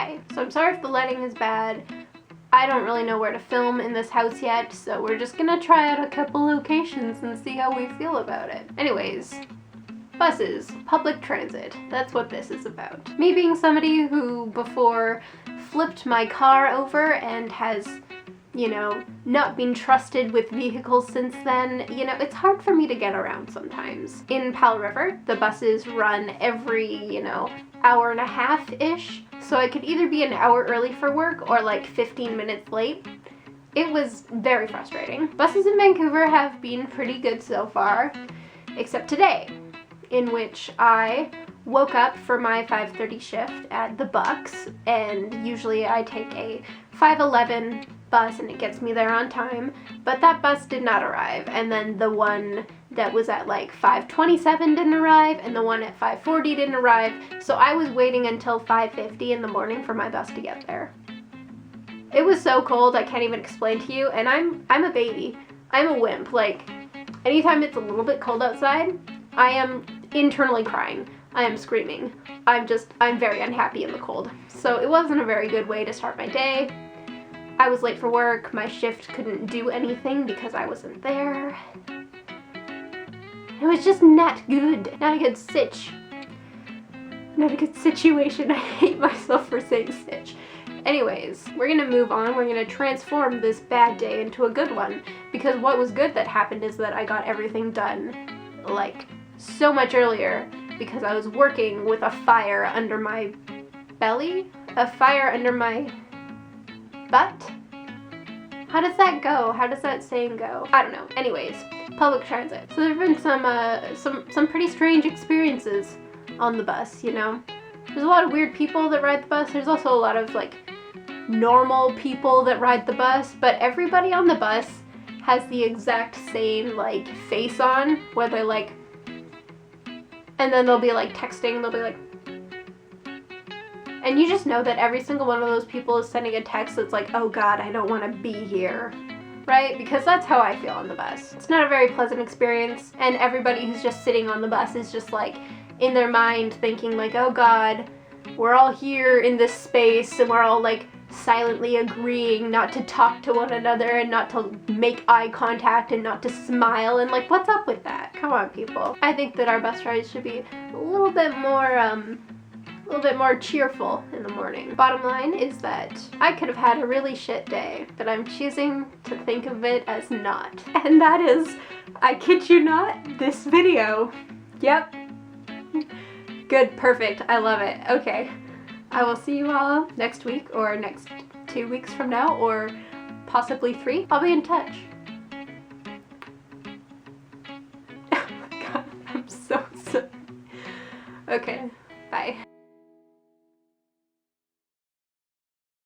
Hi, so I'm sorry if the lighting is bad. I don't really know where to film in this house yet, so we're just gonna try out a couple locations and see how we feel about it. Anyways, buses, public transit, that's what this is about. Me being somebody who before flipped my car over and has, you know, not been trusted with vehicles since then, you know, it's hard for me to get around sometimes. In Powell River, the buses run every, you know, hour and a half-ish, so I could either be an hour early for work or like 15 minutes late. It was very frustrating. Buses in Vancouver have been pretty good so far, except today, in which I woke up for my 5:30 shift at the Bucks, and usually I take a 5:11 bus and it gets me there on time, but that bus did not arrive, and then the one that was at like 5:27 didn't arrive, and the one at 5:40 didn't arrive, so I was waiting until 5:50 in the morning for my bus to get there. It was so cold, I can't even explain to you, and I'm a baby. I'm a wimp. Like, anytime it's a little bit cold outside, I am internally crying. I am screaming. I'm very unhappy in the cold. So it wasn't a very good way to start my day. I was late for work, my shift couldn't do anything because I wasn't there. It was just not good. Not a good sitch. Not a good situation. I hate myself for saying sitch. Anyways, we're gonna move on. We're gonna transform this bad day into a good one, because what was good that happened is that I got everything done, like, so much earlier, because I was working with a fire under my belly? A fire under my butt? How does that go? How does that saying go? I don't know. Anyways, public transit. So there have been some pretty strange experiences on the bus, you know? There's a lot of weird people that ride the bus. There's also a lot of, like, normal people that ride the bus, but everybody on the bus has the exact same, like, face on, where they're like, and then they'll be like texting, they'll be like, and you just know that every single one of those people is sending a text that's like, oh god, I don't want to be here, right? Because that's how I feel on the bus. It's not a very pleasant experience, and everybody who's just sitting on the bus is just like, in their mind thinking like, oh god, we're all here in this space, and we're all like silently agreeing not to talk to one another and not to make eye contact and not to smile, and like, what's up with that? Come on, people. I think that our bus rides should be a little bit more cheerful in the morning. Bottom line is that I could have had a really shit day, but I'm choosing to think of it as not. And that is, I kid you not, this video. Yep. Good, perfect, I love it. Okay. I will see you all next week, or next 2 weeks from now, or possibly 3. I'll be in touch. Oh my god, I'm so sorry. Okay, bye.